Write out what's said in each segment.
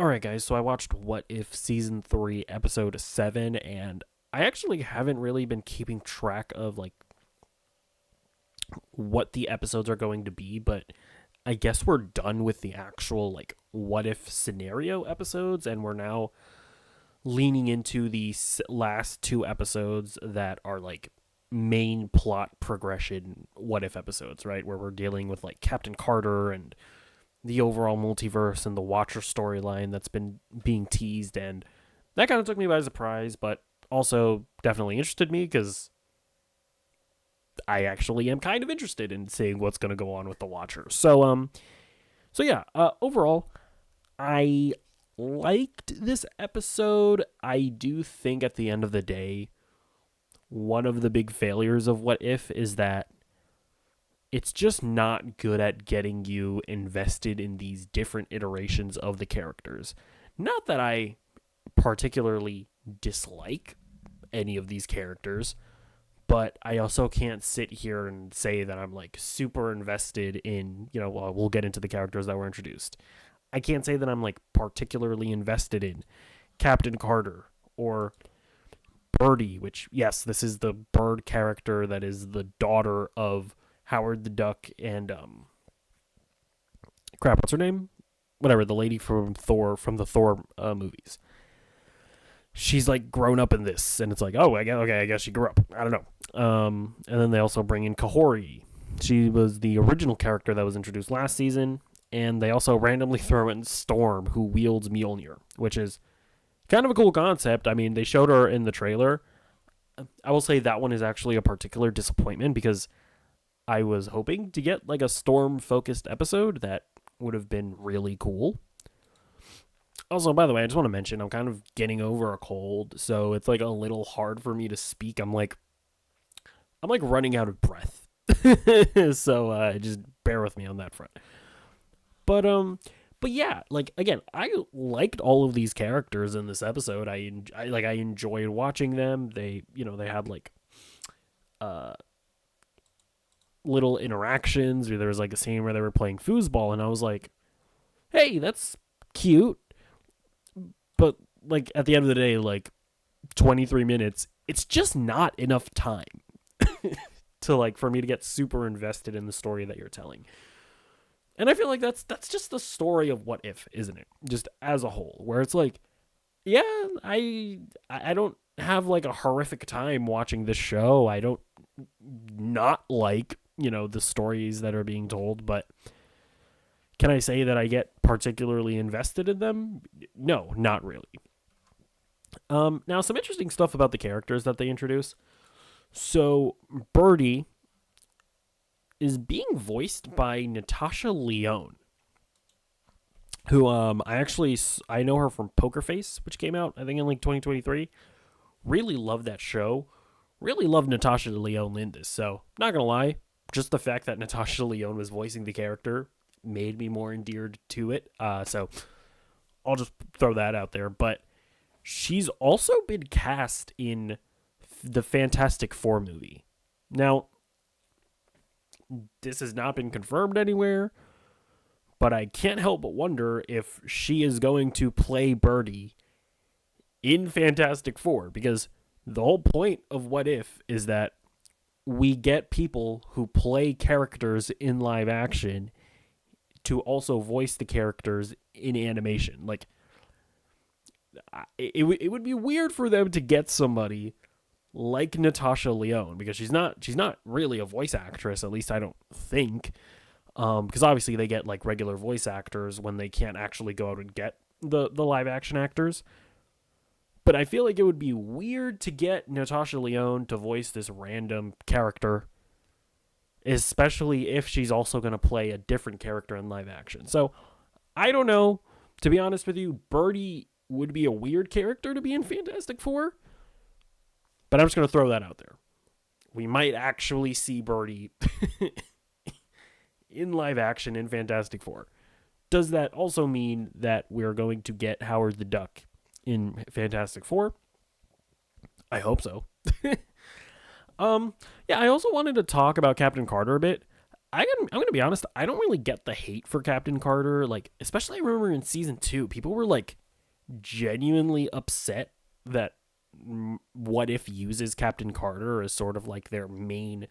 Alright, guys, so I watched What If Season 3, Episode 7, and I actually haven't really been keeping track of, what the episodes are going to be, but I guess we're done with the actual, what if scenario episodes, and we're now leaning into the last two episodes that are, main plot progression what if episodes, right? Where we're dealing with, Captain Carter and the overall multiverse and the Watcher storyline that's been being teased, and that kind of took me by surprise, but also definitely interested me because I actually am kind of interested in seeing what's going to go on with the Watcher. Overall, I liked this episode. I do think at the end of the day, one of the big failures of What If is that it's just not good at getting you invested in these different iterations of the characters. Not that I particularly dislike any of these characters, but I also can't sit here and say that I'm super invested in, we'll get into the characters that were introduced. I can't say that I'm particularly invested in Captain Carter or Birdie, which, yes, this is the bird character that is the daughter of Howard the Duck and what's her name? Whatever, the lady from the Thor movies. She's grown up in this, and it's I guess she grew up. I don't know. And then they also bring in Kahori. She was the original character that was introduced last season, and they also randomly throw in Storm, who wields Mjolnir, which is kind of a cool concept. I mean, they showed her in the trailer. I will say that one is actually a particular disappointment because I was hoping to get a Storm-focused episode that would have been really cool. Also, by the way, I just want to mention I'm kind of getting over a cold, so it's a little hard for me to speak. I'm running out of breath, so just bear with me on that front. But yeah, again, I liked all of these characters in this episode. I enjoyed watching them. They had little interactions. There was a scene where they were playing foosball, and I was like, hey, that's cute. But at the end of the day, 23 minutes, it's just not enough time to for me to get super invested in the story that you're telling. And I feel that's just the story of What If, isn't it? Just as a whole, where it's yeah, I don't have a horrific time watching this show. I don't not the stories that are being told, but can I say that I get particularly invested in them? No, not really. Now, some interesting stuff about the characters that they introduce. So, Birdie is being voiced by Natasha Lyonne, who I know her from Poker Face, which came out, I think, in 2023. Really love that show. Really love Natasha Lyonne in this. So, not going to lie, just the fact that Natasha Lyonne was voicing the character made me more endeared to it. So I'll just throw that out there. But she's also been cast in the Fantastic Four movie. Now, this has not been confirmed anywhere, but I can't help but wonder if she is going to play Birdie in Fantastic Four, because the whole point of What If is that we get people who play characters in live action to also voice the characters in animation. It would be weird for them to get somebody like Natasha Lyonne, because she's not really a voice actress, at least I don't think. Because obviously they get regular voice actors when they can't actually go out and get the live action actors. But I feel it would be weird to get Natasha Lyonne to voice this random character, especially if she's also going to play a different character in live action. So, I don't know. To be honest with you, Birdie would be a weird character to be in Fantastic Four, but I'm just going to throw that out there. We might actually see Birdie in live action in Fantastic Four. Does that also mean that we're going to get Howard the Duck in Fantastic Four? I hope so. I also wanted to talk about Captain Carter a bit. I'm gonna be honest. I don't really get the hate for Captain Carter. Like, especially I remember in season 2, people were like genuinely upset that What If uses Captain Carter as sort of like their main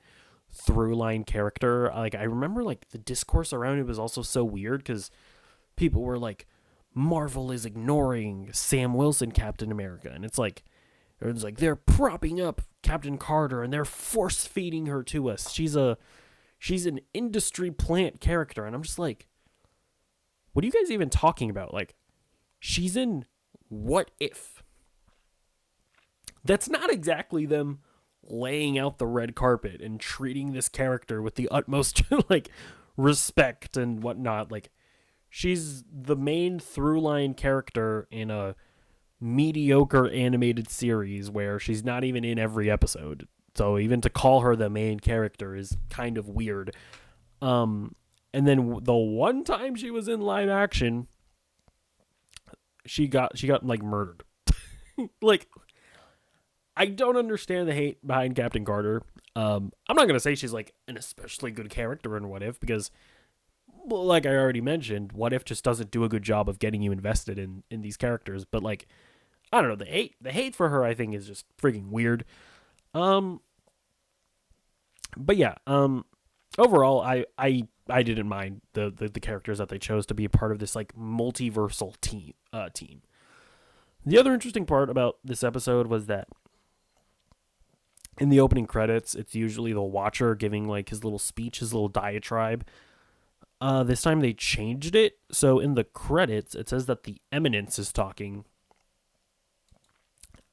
through line character. Like, I remember like the discourse around it was also so weird because people were like, Marvel is ignoring Sam Wilson Captain America, and it's like they're propping up Captain Carter and they're force feeding her to us. She's an industry plant character, and I'm just like, what are you guys even talking about? Like, she's in What If. That's not exactly them laying out the red carpet and treating this character with the utmost like respect and whatnot. Like, she's the main through line character in a mediocre animated series where she's not even in every episode. So even to call her the main character is kind of weird. And then the one time she was in live action, she got like murdered. Like, I don't understand the hate behind Captain Carter. I'm not gonna say she's like an especially good character in What If, because, well, like I already mentioned, What If just doesn't do a good job of getting you invested in these characters. But like, I don't know, the hate for her, I think, is just freaking weird. But yeah, overall, I didn't mind the characters that they chose to be a part of this like multiversal team. The other interesting part about this episode was that in the opening credits, it's usually the Watcher giving like his little speech, his little diatribe. This time they changed it, so in the credits it says that the Eminence is talking.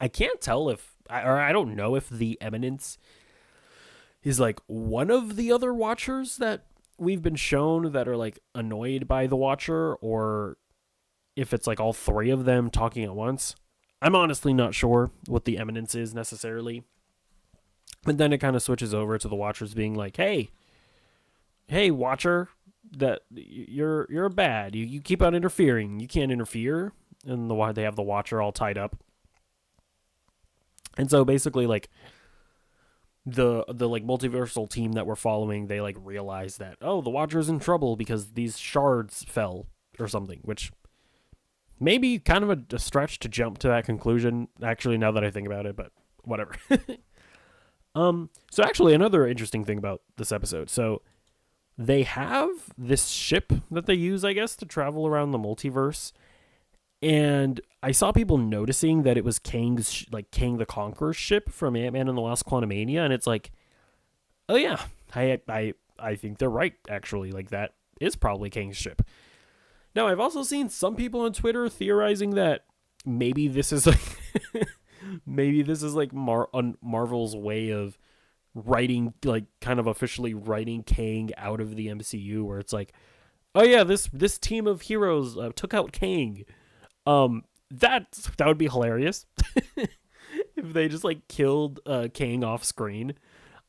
I can't tell I don't know if the Eminence is like one of the other Watchers that we've been shown that are like annoyed by the Watcher, or if it's like all three of them talking at once. I'm honestly not sure what the Eminence is necessarily. But then it kind of switches over to the Watchers being like, hey, Watcher, that you're bad. You keep on interfering. You can't interfere. And they have the Watcher all tied up. And so basically, like, the like multiversal team that we're following, they like realize that, oh, the Watcher's in trouble because these shards fell or something, which maybe kind of a stretch to jump to that conclusion, actually, now that I think about it, but whatever. So actually, another interesting thing about this episode, so they have this ship that they use, I guess, to travel around the multiverse. And I saw people noticing that it was Kang's, like Kang the Conqueror's ship from Ant-Man and the Wasp: Quantumania, and it's like, oh yeah, I think they're right, actually. Like, that is probably Kang's ship. Now, I've also seen some people on Twitter theorizing that maybe this is like Marvel's way of writing, like, kind of officially writing Kang out of the MCU, where it's like, oh yeah, this team of heroes took out Kang. That would be hilarious if they just like killed Kang off screen.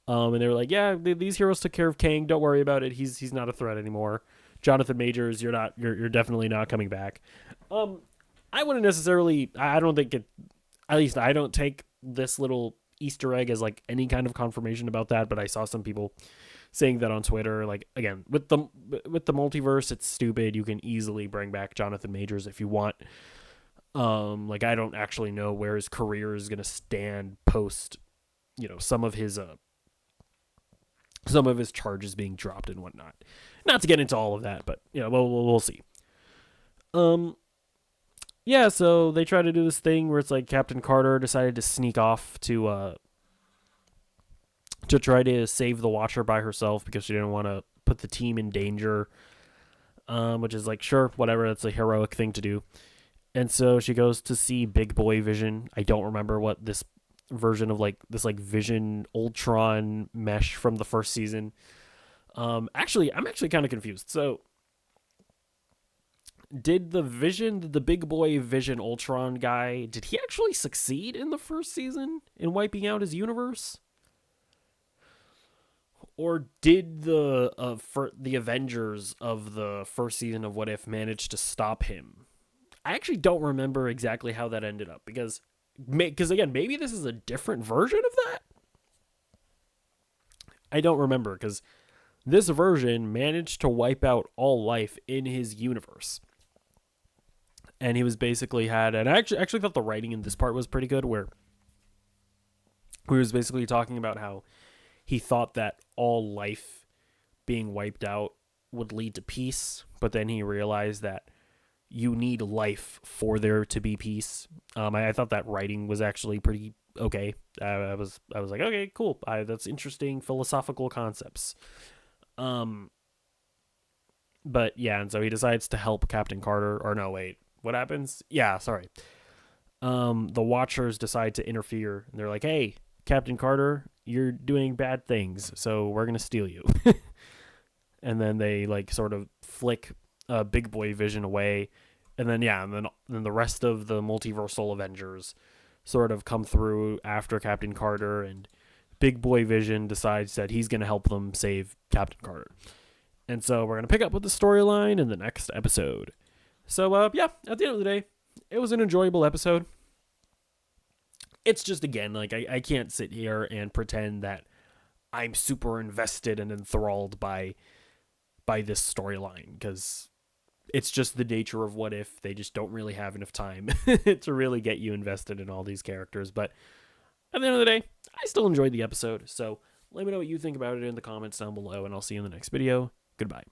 And they were like, yeah, these heroes took care of Kang. Don't worry about it. He's not a threat anymore. Jonathan Majors, you're definitely not coming back. I wouldn't necessarily. I don't think it. At least I don't take this little Easter egg as like any kind of confirmation about that. But I saw some people saying that on Twitter. Like, again, with the multiverse, it's stupid. You can easily bring back Jonathan Majors if you want. Like, I don't actually know where his career is gonna stand post, some of his charges being dropped and whatnot. Not to get into all of that, but we'll see. Yeah, so they try to do this thing where it's like Captain Carter decided to sneak off to try to save the Watcher by herself because she didn't want to put the team in danger, which is like, sure, whatever, that's a heroic thing to do. And so she goes to see Big Boy Vision. I don't remember what this version of like this like Vision Ultron mesh from the first season. Actually, I'm actually kind of confused. So did the Big Boy Vision Ultron guy, did he actually succeed in the first season in wiping out his universe? Or did the Avengers of the first season of What If manage to stop him? I actually don't remember exactly how that ended up, because again, maybe this is a different version of that. I don't remember, because this version managed to wipe out all life in his universe. And he was basically had, and I actually thought the writing in this part was pretty good, where he was basically talking about how he thought that all life being wiped out would lead to peace, but then he realized that you need life for there to be peace. I thought that writing was actually pretty okay. I was like, okay, cool. That's interesting philosophical concepts. But yeah, and so he decides to help Captain Carter. Or no, wait, what happens? Yeah, sorry. The Watchers decide to interfere, and they're like, hey, Captain Carter, you're doing bad things, so we're gonna steal you. And then they like sort of flick Big Boy Vision away, and then then the rest of the multiversal Avengers sort of come through after Captain Carter, and Big Boy Vision decides that he's gonna help them save Captain Carter. And so we're gonna pick up with the storyline in the next episode. So yeah, at the end of the day, it was an enjoyable episode. It's just, again, like I can't sit here and pretend that I'm super invested and enthralled by this storyline, because it's just the nature of What If. They just don't really have enough time to really get you invested in all these characters. But at the end of the day, I still enjoyed the episode. So let me know what you think about it in the comments down below, and I'll see you in the next video. Goodbye.